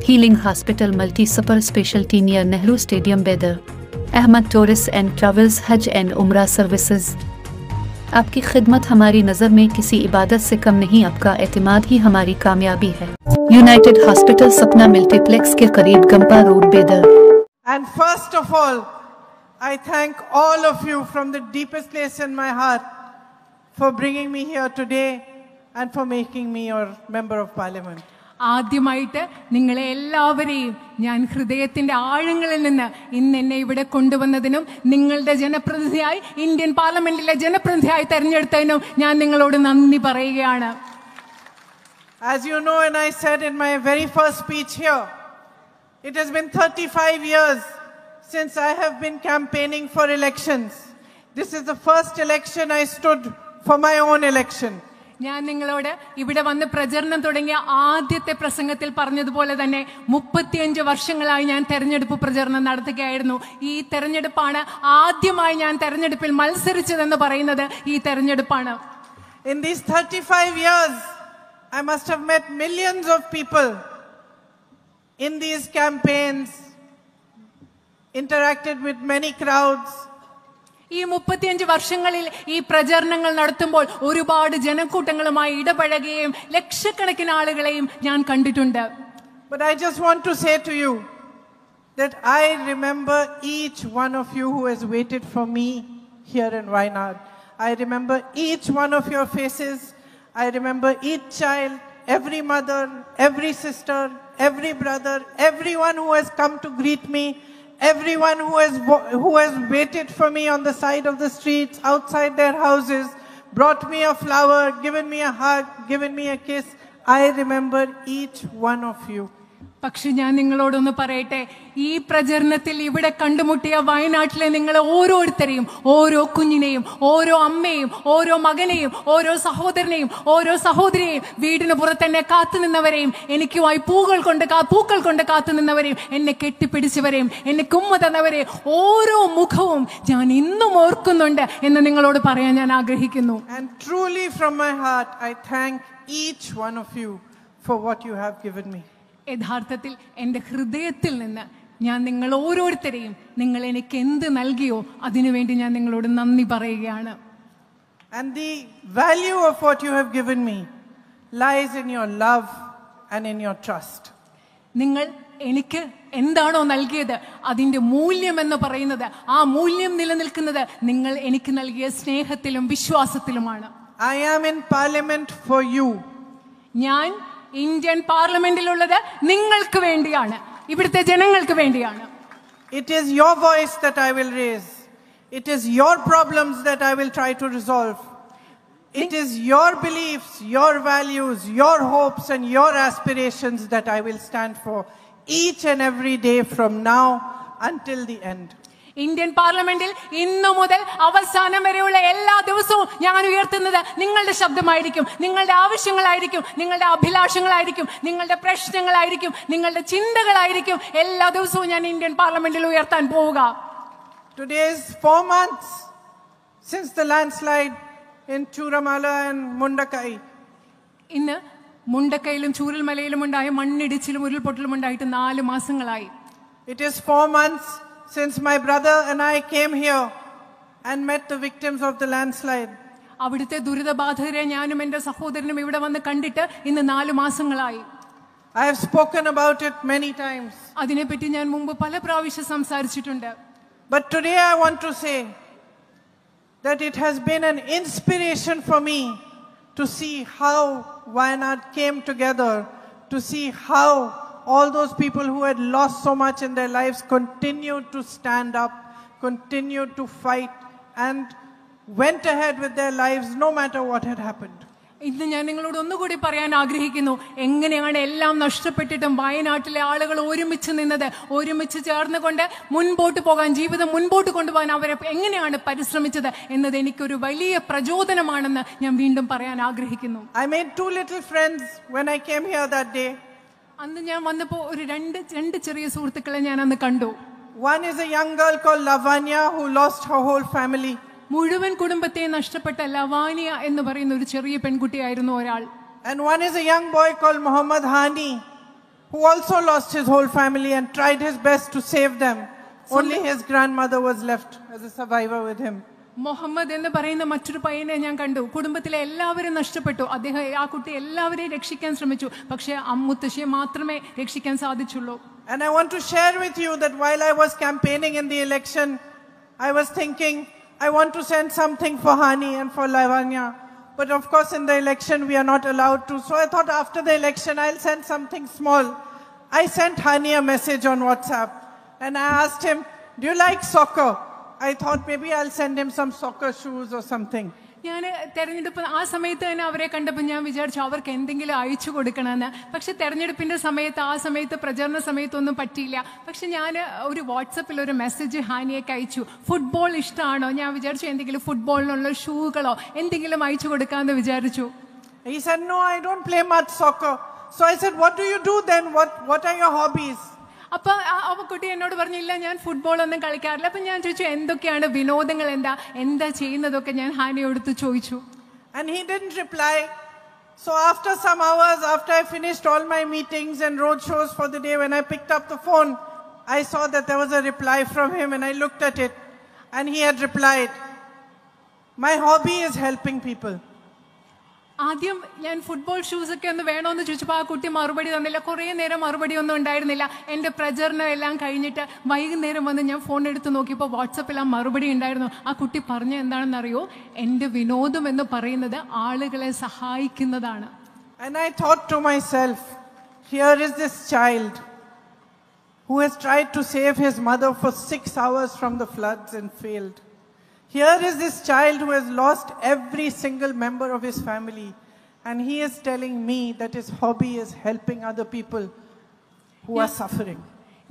Healing Hospital Multi-Super Specialty near Nehru Stadium Bedar. Ahmad Tourist and Travels Hajj and Umrah Services. आपकी खिदमत हमारी नज़र में किसी इबादत से कम नहीं, आपका एतमाद ही हमारी कामयाबी है। यूनाइटेड हॉस्पिटल सपना मल्टीप्लेक्स के करीब गंपा रोड बेदर। And first of all, I thank all of you from the deepest place in my heart for bringing me here today and for making me your member of parliament. ആദ്യമായിട്ട് നിങ്ങളെ എല്ലാവരെയും ഞാൻ ഹൃദയത്തിന്റെ ആഴങ്ങളിൽ നിന്ന് ഇന്ന് എന്നെ ഇവിടെ കൊണ്ടുവന്നതിനും നിങ്ങളുടെ ജനപ്രതിനിധിയായി ഇന്ത്യൻ പാർലമെന്റിലെ ജനപ്രതിനിധിയായി തെരഞ്ഞെടുത്തതിനും ഞാൻ നിങ്ങളോട് നന്ദി പറയുകയാണ്. As you know, and I said in my very first speech here, it has been 35 years since I have been campaigning for elections. This is the first election I stood for my own election. ഞാൻ നിങ്ങളോട് ഇവിടെ വന്ന് പ്രചരണം തുടങ്ങിയ ആദ്യത്തെ പ്രസംഗത്തിൽ പറഞ്ഞതുപോലെ തന്നെ 35 വർഷങ്ങളായി ഞാൻ തെരഞ്ഞെടുപ്പ് പ്രചരണം നടത്തുകയായിരുന്നു. ഈ തെരഞ്ഞെടുപ്പാണ് ആദ്യമായി ഞാൻ തെരഞ്ഞെടുപ്പിൽ മത്സരിച്ചതെന്ന് പറയുന്നത് ഈ തെരഞ്ഞെടുപ്പാണ്. In these 35 years, I must have met millions of people in these campaigns, interacted with many crowds. ഈ 35 വർഷങ്ങളിൽ ഈ പ്രചരണങ്ങൾ നടത്തുമ്പോൾ ഒരുപാട് ജനക്കൂട്ടങ്ങളുമായി ഇടപഴകുകയും ലക്ഷക്കണക്കിന് ആളുകളെയും ഞാൻ കണ്ടിട്ടുണ്ട്. But I just want to say to you that I remember each one of you who has waited for me here in Wayanad. I remember each one of your faces. I remember each child, every mother, every sister, every brother, everyone who has come to greet me. Everyone who has waited for me on the side of the streets, outside their houses, brought me a flower, given me a hug, given me a kiss. I remember each one of you. പക്ഷെ ഞാൻ നിങ്ങളോടൊന്ന് പറയട്ടെ, ഈ പ്രചരണത്തിൽ ഇവിടെ കണ്ടുമുട്ടിയ വയനാട്ടിലെ നിങ്ങൾ ഓരോരുത്തരെയും, ഓരോ കുഞ്ഞിനെയും, ഓരോ അമ്മയും, ഓരോ മകനെയും, ഓരോ സഹോദരനെയും, ഓരോ സഹോദരിയെയും, വീടിന് പുറത്തെന്നെ കാത്തുനിന്നവരെയും, എനിക്കുമായി പൂക്കൾ കൊണ്ട് കാത്തുനിന്നവരെയും, എന്നെ കെട്ടിപ്പിടിച്ചവരെയും, എന്നെ കുമ്മ തന്നവരെയും ഓരോ മുഖവും ഞാൻ ഇന്നും ഓർക്കുന്നുണ്ട് എന്ന് നിങ്ങളോട് പറയാൻ ഞാൻ ആഗ്രഹിക്കുന്നു. And truly from my heart I thank each one of you for what you have given me. യഥാർത്ഥത്തിൽ എൻ്റെ ഹൃദയത്തിൽ നിന്ന് ഞാൻ നിങ്ങൾ ഓരോരുത്തരെയും നിങ്ങൾ എനിക്ക് എന്ത് നൽകിയോ അതിനുവേണ്ടി ഞാൻ നിങ്ങളോട് നന്ദി പറയുകയാണ്. And the value of what you have given me lies in your love and in your trust. നിങ്ങൾ എനിക്ക് എന്താണോ നൽകിയത് അതിൻ്റെ മൂല്യം എന്ന് പറയുന്നത്, ആ മൂല്യം നിലനിൽക്കുന്നത് നിങ്ങൾ എനിക്ക് നൽകിയ സ്നേഹത്തിലും വിശ്വാസത്തിലുമാണ്. I am in parliament for you. ഞാൻ ഇന്ത്യൻ പാർലമെന്റിലുള്ളത് നിങ്ങൾക്ക് വേണ്ടിയാണ്, ഇവിടുത്തെ ജനങ്ങൾക്ക് വേണ്ടിയാണ്. It is your voice that I will raise. It is your problems that I will try to resolve. It is your beliefs, your values, your hopes and your aspirations that I will stand for each and every day from now until the end. Indian പാർലമെന്റിൽ ഇന്നു മുതൽ അവസാനം വരെയുള്ള എല്ലാ ദിവസവും ഞാൻ ഉയർത്തുന്നത് നിങ്ങളുടെ ശബ്ദമായിരിക്കും, നിങ്ങളുടെ ആവശ്യങ്ങളായിരിക്കും, നിങ്ങളുടെ അഭിലാഷങ്ങളായിരിക്കും, നിങ്ങളുടെ പ്രശ്നങ്ങളായിരിക്കും, നിങ്ങളുടെ ചിന്തകളായിരിക്കും. എല്ലാ ദിവസവും ഞാൻ ഇന്ത്യൻ പാർലമെന്റിൽ ഉയർത്താൻ പോവുക. Today is 4 months since the landslide in Churamala and Mundakai. ഇന്ന് മുണ്ടക്കയിലും ചൂരൽമലയിലും ഉണ്ടായ മണ്ണിടിച്ചിലും ഉരുൾപൊട്ടലും ഉണ്ടായിട്ട് 4 മാസങ്ങളായി. It is 4 months since my brother and I came here and met the victims of the landslide. അവിടുത്തെ ദുരിതബാധിതരെ ഞാനും എൻ്റെ സഹോദരനും ഇവിടെ വന്ന് കണ്ടിട്ട് ഇന്ന് 4 മാസങ്ങളായി. I have spoken about it many times. അതിനെപ്പറ്റി ഞാൻ മുമ്പ് പല പ്രാവശ്യം സംസാരിച്ചിട്ടുണ്ട്. But today I want to say that it has been an inspiration for me to see how Wayanad came together, to see how all those people who had lost so much in their lives continued to stand up, continued to fight and went ahead with their lives no matter what had happened. ഇന്ന് ഞാൻ നിങ്ങളോട് ഒന്നുകൂടി പറയാൻ ആഗ്രഹിക്കുന്നു, എങ്ങനെയാണ് എല്ലാം നഷ്ടപ്പെട്ടിട്ടും വയനാട്ടിലെ ആളുകൾ ഒരുമിച്ച് നിന്നത്, ഒരുമിച്ച് ചേർന്നുകൊണ്ട് മുൻപോട്ട് പോകാൻ, ജീവിതം മുൻപോട്ട് കൊണ്ടുപോകാൻ അവരെ എങ്ങനെയാണ് പരിശ്രമിച്ചത് എന്നത് എനിക്കൊരു വലിയ പ്രചോദനമാണെന്ന് ഞാൻ വീണ്ടും പറയാൻ ആഗ്രഹിക്കുന്നു. I made 2 little friends when I came here that day. അന്ന് ഞാൻ വന്നപ്പോൾ ഒരു രണ്ട് ചെറിയ സുഹൃത്തുക്കളെ ഞാൻ അന്ന് കണ്ടു. One is a young girl called Lavanya who lost her whole family. മുഴുവൻ കുടുംബത്തെ നഷ്ടപ്പെട്ട ലവാനിയ എന്ന് പറയുന്ന ഒരു ചെറിയ പെൺകുട്ടിയായിരുന്നു ഒരാൾ. And one is a young boy called Muhammad Hani who also lost his whole family and tried his best to save them. Only his grandmother was left as a survivor with him. Muhammad എന്ന് പറയുന്ന മറ്റൊരു പയ്യനെ ഞാൻ കണ്ടു. കുടുംബത്തിലെ എല്ലാവരും നഷ്ടപ്പെട്ടു. അദ്ദേഹം ആ കുട്ടി എല്ലാവരെയും രക്ഷിക്കാൻ ശ്രമിച്ചു. പക്ഷേ മുത്തശ്ശിയെ മാത്രമേ രക്ഷിക്കാൻ സാധിച്ചുള്ളൂ. And I want to share with you that while I was campaigning in the election, I was thinking, I want to send something for Hani and for Lavanya. But of course in the election we are not allowed to. So I thought after the election I'll send something small. I sent Hani a message on WhatsApp and I asked him, do you like soccer? I thought maybe I'll send him some soccer shoes or something. ഞാൻ തെരഞ്ഞെടുപ്പ് ആ സമയത്ത് തന്നെ അവരെ കണ്ടപ്പോൾ ഞാൻ വിചാരിച്ചു അവർക്ക് എന്തെങ്കിലും അയച്ചു കൊടുക്കണമെന്ന്. പക്ഷെ തെരഞ്ഞെടുപ്പിന്റെ സമയത്ത് ആ സമയത്ത് പ്രചരണ സമയത്തൊന്നും പറ്റിയില്ല. പക്ഷെ ഞാൻ ഒരു വാട്സപ്പിൽ ഒരു മെസ്സേജ് ഹാനിയേക്ക് അയച്ചു. ഫുട്ബോൾ ഇഷ്ടമാണോ? ഞാൻ വിചാരിച്ചു എന്തെങ്കിലും ഫുട്ബോളിനുള്ള ഷൂകളോ എന്തെങ്കിലും അയച്ചു കൊടുക്കാമെന്ന് വിചാരിച്ചു. He said, no, I don't play much soccer. So I said, what do you do then? What are your hobbies? അപ്പൊ ആ കുട്ടി എന്നോട് പറഞ്ഞില്ല ഞാൻ ഫുട്ബോൾ ഒന്നും കളിക്കാറില്ല. അപ്പൊ ഞാൻ ചോദിച്ചു എന്തൊക്കെയാണ് വിനോദങ്ങൾ, എന്താ ചെയ്യുന്നതൊക്കെ ഞാൻ ഹാനിയോടുത്ത് ചോദിച്ചു. And he didn't reply. So after some hours, after I finished all my meetings and road shows for the day, when I picked up the phone, I saw that there was a reply from him and I looked at it and he had replied, my hobby is helping people. ആദ്യം ഞാൻ football shoes ഒക്കെ ഒന്ന് വേണമെന്ന് ചോദിച്ചപ്പോൾ ആ കുട്ടി മറുപടി തന്നില്ല. കുറേ നേരം മറുപടി ഒന്നും ഉണ്ടായിരുന്നില്ല. എൻ്റെ പ്രചരണം എല്ലാം കഴിഞ്ഞിട്ട് വൈകുന്നേരം വന്ന് ഞാൻ ഫോൺ എടുത്ത് നോക്കിയപ്പോൾ വാട്സപ്പിൽ ആ മറുപടി ഉണ്ടായിരുന്നു. ആ കുട്ടി പറഞ്ഞ എന്താണെന്നറിയോ? എൻ്റെ വിനോദം എന്ന് പറയുന്നത് ആളുകളെ സഹായിക്കുന്നതാണ്. And I thought to myself, here is this child who has tried to save his mother for 6 hours from the floods and failed. Here is this child who has lost every single member of his family, and he is telling me that his hobby is helping other people who are suffering.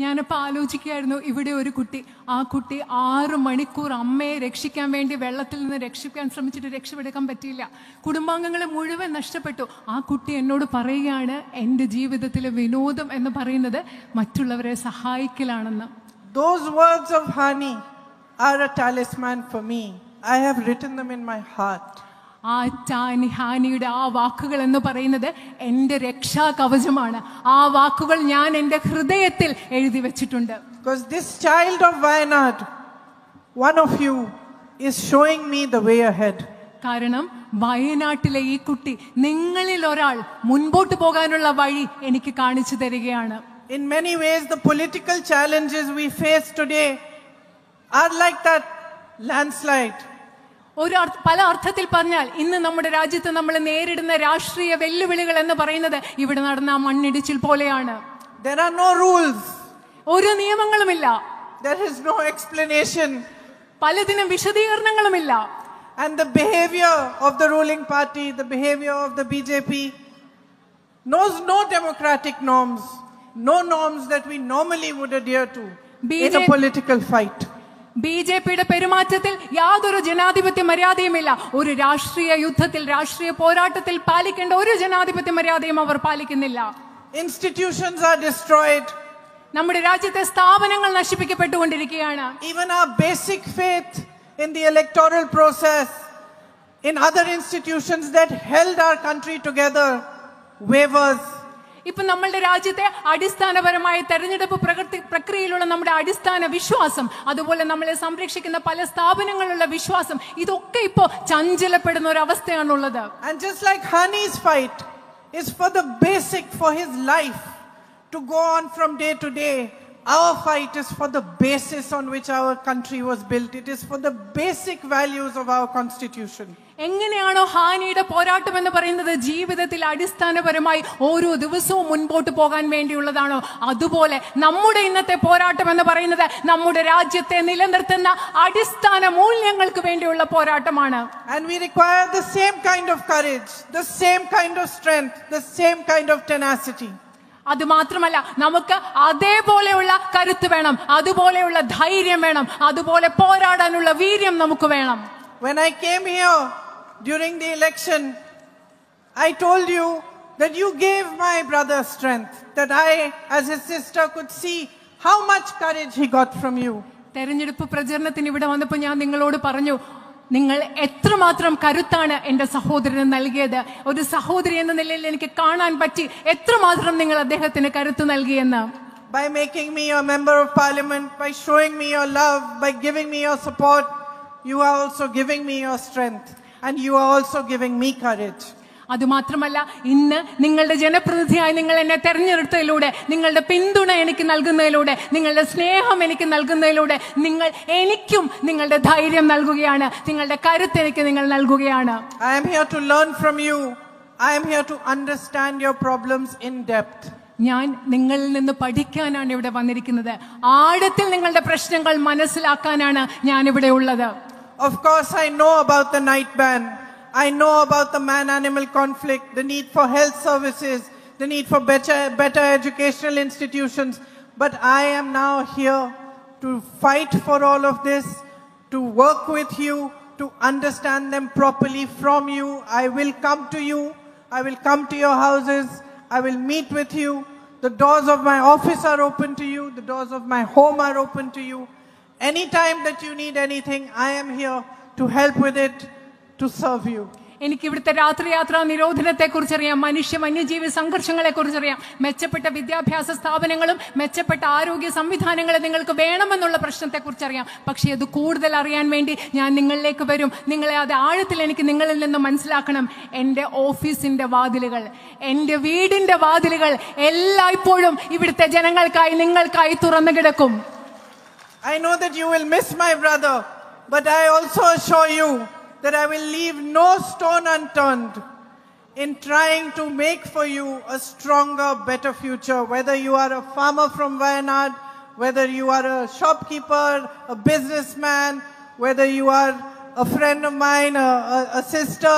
ഞാനിപ്പോൾ ആലോചിക്കുകയായിരുന്നു, ഇവിടെ ഒരു കുട്ടി, ആ കുട്ടി 6 മണിക്കൂർ അമ്മയെ രക്ഷിക്കാൻ വേണ്ടി വെള്ളത്തിൽ നിന്ന് രക്ഷിക്കാൻ ശ്രമിച്ചിട്ട് രക്ഷപ്പെടുക്കാൻ പറ്റിയില്ല. കുടുംബാംഗങ്ങളെ മുഴുവൻ നഷ്ടപ്പെട്ടു. ആ കുട്ടി എന്നോട് പറയുകയാണ് എൻ്റെ ജീവിതത്തിലെ വിനോദം എന്ന് പറയുന്നത് മറ്റുള്ളവരെ സഹായിക്കലാണെന്ന്. Those words of Hani are a talisman for me. I have written them in my heart. ആ ഹാനിയുടെ ആ വാക്കുകൾ എന്ന് പറയുന്നത് എൻ്റെ രക്ഷാ കവചമാണ്. ആ വാക്കുകൾ ഞാൻ എൻ്റെ ഹൃദയത്തിൽ എഴുതി വെച്ചിട്ടുണ്ട്. Because this child of Wayanad, one of you, is showing me the way ahead. കാരണം വയനാട്ടിലെ ഈ കുട്ടി നിങ്ങളിൽ ഒരാൾ മുൻപോട്ട് പോകാനുള്ള വഴി എനിക്ക് കാണിച്ചു തരികയാണ്. In many ways the political challenges we face today are like that landslide. പല അർത്ഥത്തിൽ പറഞ്ഞാൽ ഇന്ന് നമ്മുടെ രാജ്യത്ത് നമ്മൾ നേരിടുന്ന രാഷ്ട്രീയ വെല്ലുവിളികൾ എന്ന് പറയുന്നത് ഇവിടെ നടന്ന മണ്ണിടിച്ചിൽ പോലെയാണ്. There are no rules. ഒരു നിയമങ്ങളുമില്ല. There is no explanation. പലതിനും വിശദീകരണങ്ങളുമില്ല. And the behavior of the ruling party, the behavior of the BJP knows no democratic norms, no norms that we normally would adhere to in a political fight. ബിജെപിയുടെ പെരുമാറ്റത്തിൽ യാതൊരു ജനാധിപത്യ മര്യാദയുമില്ല. ഒരു രാഷ്ട്രീയ യുദ്ധത്തിൽ, രാഷ്ട്രീയ പോരാട്ടത്തിൽ പാലിക്കേണ്ട ഒരു ജനാധിപത്യ മര്യാദയും അവർ പാലിക്കുന്നില്ല. Institutions are destroyed. നമ്മുടെ രാജ്യത്തെ സ്ഥാപനങ്ങൾ നശിപ്പിക്കപ്പെട്ടുകൊണ്ടിരിക്കുകയാണ്. Even our basic faith in the electoral process, in other institutions that held our country together, wavers. ഇപ്പൊ നമ്മളുടെ രാജ്യത്തെ അടിസ്ഥാനപരമായ തെരഞ്ഞെടുപ്പ് പ്രക്രിയയിലുള്ള നമ്മുടെ അടിസ്ഥാന വിശ്വാസം, അതുപോലെ നമ്മളെ സംരക്ഷിക്കുന്ന പല സ്ഥാപനങ്ങളിലുള്ള വിശ്വാസം, ഇതൊക്കെ ഇപ്പോ ചഞ്ചലപ്പെടുന്ന ഒരു അവസ്ഥയാണുള്ളത്. And just like Hani's fight is for the basic, for his life to go on from day to day, our fight is for the basis on which our country was built. It is for the basic values of our constitution. എങ്ങനെയാണോ ഹാനിയുടെ പോരാട്ടം എന്ന് പറയുന്നത് ജീവിതത്തിൽ അടിസ്ഥാനപരമായി ഓരോ ദിവസവും മുൻപോട്ട് പോകാൻ വേണ്ടിയുള്ളതാണോ, അതുപോലെ നമ്മുടെ ഇന്നത്തെ പോരാട്ടം എന്ന് പറയുന്നത് നമ്മുടെ രാജ്യത്തെ നിലനിർത്തുന്ന അടിസ്ഥാന മൂല്യങ്ങൾക്ക് വേണ്ടിയുള്ള പോരാട്ടമാണ്. And we require the same kind of courage, the same kind of strength, the same kind of tenacity. അത് മാത്രമല്ല, നമുക്ക് അതേപോലെയുള്ള കരുത്ത് വേണം, അതുപോലെയുള്ള ധൈര്യം വേണം, അതുപോലെ പോരാടാനുള്ള വീര്യം നമുക്ക് വേണം. When I came here during the election, I told you that you gave my brother strength, that I as his sister could see how much courage he got from you. തെരഞ്ഞെടുപ്പ് പ്രചരണത്തിന് ഇവിടെ വന്നപ്പോൾ ഞാൻ നിങ്ങളോട് പറഞ്ഞു, നിങ്ങൾ എത്രമാത്രം കരുത്താണ് എന്റെ സഹോദരന് നൽകിയത്. ഒരു സഹോദരി എന്ന നിലയിൽ എനിക്ക് കാണാൻ പറ്റി എത്രമാത്രം നിങ്ങൾ അദ്ദേഹത്തിന് കരുത്ത് നൽകിയെന്ന്. By making me a member of parliament, by showing me your love, by giving me your support, you are also giving me your strength and you are also giving me courage. അതുമാത്രമല്ല, ഇന്ന് നിങ്ങളുടെ ജനപ്രതിനിധിയായി നിങ്ങൾ എന്നെ തെരഞ്ഞെടുത്തതിലൂടെ, നിങ്ങളുടെ പിന്തുണ എനിക്ക് നൽകുന്നതിലൂടെ, നിങ്ങളുടെ സ്നേഹം എനിക്ക് നൽകുന്നതിലൂടെ നിങ്ങൾ എനിക്കും നിങ്ങളുടെ ധൈര്യം നൽകുകയാണ്, നിങ്ങളുടെ കരുത്ത് എനിക്ക് നിങ്ങൾ നൽകുകയാണ്. I am here to learn from you. I am here to understand your problems in depth. ഞാൻ നിങ്ങളിൽ നിന്ന് പഠിക്കാനാണ് ഇവിടെ വന്നിരിക്കുന്നത്. ആഴത്തിൽ നിങ്ങളുടെ പ്രശ്നങ്ങൾ മനസ്സിലാക്കാനാണ് ഞാൻ ഇവിടെ ഉള്ളത്. Of course, I know about the night ban. I know about the man-animal conflict, the need for health services, the need for better educational institutions. But I am now here to fight for all of this, to work with you, to understand them properly from you. I will come to you. I will come to your houses. I will meet with you. The doors of my office are open to you. The doors of my home are open to you. Anytime that you need anything, I am here to help with it, to serve you. എനിക്ക് ഇവിടുത്തെ രാത്രിയാത്രാ നിരോധനത്തെ കുറിച്ചറിയാം, വന്യജീവി സംഘർഷങ്ങളെ കുറിച്ചറിയാം, മെച്ചപ്പെട്ട വിദ്യാഭ്യാസ സ്ഥാപനങ്ങളും മെച്ചപ്പെട്ട ആരോഗ്യ സംവിധാനങ്ങളും നിങ്ങൾക്ക് വേണമെന്നുള്ള പ്രശ്നത്തെ കുറിച്ചറിയാം. പക്ഷേ അത് കൂടുതൽ അറിയാൻ വേണ്ടി ഞാൻ നിങ്ങളിലേക്ക് വരും. നിങ്ങളെ അത് ആഴത്തിൽ എനിക്ക് നിങ്ങളിൽ നിന്ന് മനസ്സിലാക്കണം. എൻ്റെ ഓഫീസിന്റെ വാതിലുകൾ, എൻ്റെ വീടിന്റെ വാതിലുകൾ എല്ലായ്പ്പോഴും ഇവിടുത്തെ ജനങ്ങൾക്കായി, നിങ്ങൾക്കായി തുറന്നു കിടക്കും. I know that you will miss my brother, but I also assure you that I will leave no stone unturned in trying to make for you a stronger, better future. Whether you are a farmer from Wayanad, whether you are a shopkeeper, a businessman, whether you are a friend of mine, a sister,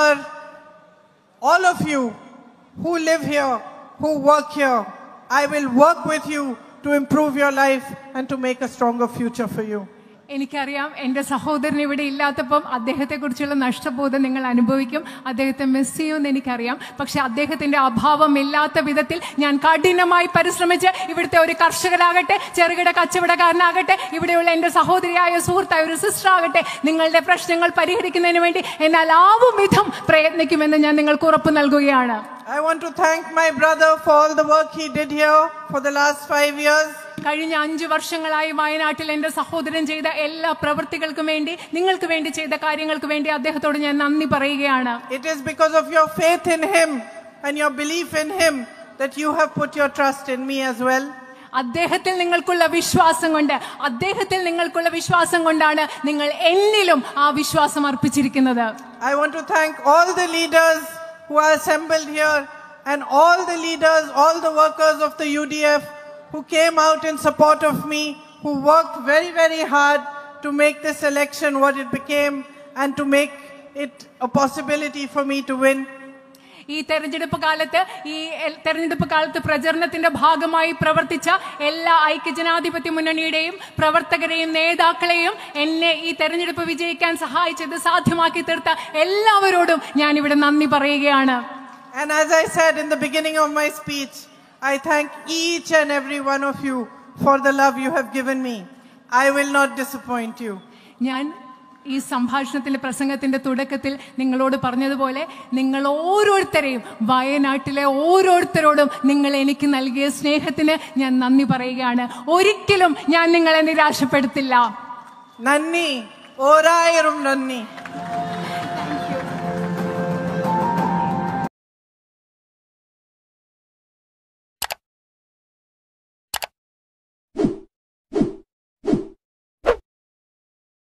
all of you who live here, who work here, I will work with you to improve your life and to make a stronger future for you. എനിക്കറിയാം, എൻ്റെ സഹോദരൻ ഇവിടെ ഇല്ലാത്തപ്പം അദ്ദേഹത്തെ കുറിച്ചുള്ള നഷ്ടബോധം നിങ്ങൾ അനുഭവിക്കും. അദ്ദേഹത്തെ miss ചെയ്യുമെന്ന് എനിക്കറിയാം. പക്ഷെ അദ്ദേഹത്തിന്റെ അഭാവം ഇല്ലാത്ത വിധത്തിൽ ഞാൻ കഠിനമായി പരിശ്രമിച്ച് ഇവിടുത്തെ ഒരു കർഷകരാകട്ടെ, ചെറുകിട കച്ചവടക്കാരനാകട്ടെ, ഇവിടെയുള്ള എൻ്റെ സഹോദരിയായ സുഹൃത്തായ ഒരു സിസ്റ്റർ ആകട്ടെ, നിങ്ങളുടെ പ്രശ്നങ്ങൾ പരിഹരിക്കുന്നതിന് വേണ്ടി എന്നാൽ ആവും വിധം പ്രയത്നിക്കുമെന്ന് ഞാൻ നിങ്ങൾക്ക് ഉറപ്പ് നൽകുകയാണ്. I want to thank my brother for all the work he did here for the last 5 years. കഴിഞ്ഞ 5 വർഷങ്ങളായി വയനാട്ടിൽ എൻ്റെ സഹോദരൻ ചെയ്ത എല്ലാ പ്രവൃത്തികൾക്കും വേണ്ടി, നിങ്ങൾക്ക് വേണ്ടി ചെയ്ത കാര്യങ്ങൾക്ക് വേണ്ടി അദ്ദേഹത്തോട് ഞാൻ നന്ദി പറയുകയാണ്. It is because of your faith in him and your belief in him that you have put your trust in me as well. അദ്ദേഹത്തിൽ നിങ്ങൾക്കുള്ള വിശ്വാസം കൊണ്ടാണ് നിങ്ങൾ എന്നിലും ആ വിശ്വാസം അർപ്പിച്ചിരിക്കുന്നത്. I want to thank all the leaders who are assembled here and all the leaders, all the workers of the UDF who came out in support of me, who worked very, very hard to make this election what it became and to make it a possibility for me to win. ഈ തെരഞ്ഞെടുപ്പ് കാലത്ത് പ്രചരണത്തിന്റെ ഭാഗമായി പ്രവർത്തിച്ച എല്ലാ ഐക്യജനാധിപത്യ മുന്നണിയുടെയും പ്രവർത്തകരെയും നേതാക്കളെയും എന്നെ ഈ തെരഞ്ഞെടുപ്പ് വിജയിക്കാൻ സഹായിച്ചത്, സാധ്യമാക്കി തീർത്ത എല്ലാവരോടും ഞാൻ ഇവിടെ നന്ദി പറയുകയാണ്. And as I said in the beginning of my speech, I thank each and every one of you for the love you have given me. I will not disappoint you. ഞാൻ ഈ സംഭാഷണത്തിന്റെ പ്രസംഗത്തിന്റെ തുടക്കത്തിൽ നിങ്ങളോട് പറഞ്ഞതുപോലെ നിങ്ങൾ ഓരോരുത്തരെയും, വയനാട്ടിലെ ഓരോരുത്തരോടും നിങ്ങൾ എനിക്ക് നൽകിയ സ്നേഹത്തിന് ഞാൻ നന്ദി പറയുകയാണ്. ഒരിക്കലും ഞാൻ നിങ്ങളെ നിരാശപ്പെടുത്തില്ല. നന്ദി, ഓരായിരം നന്ദി.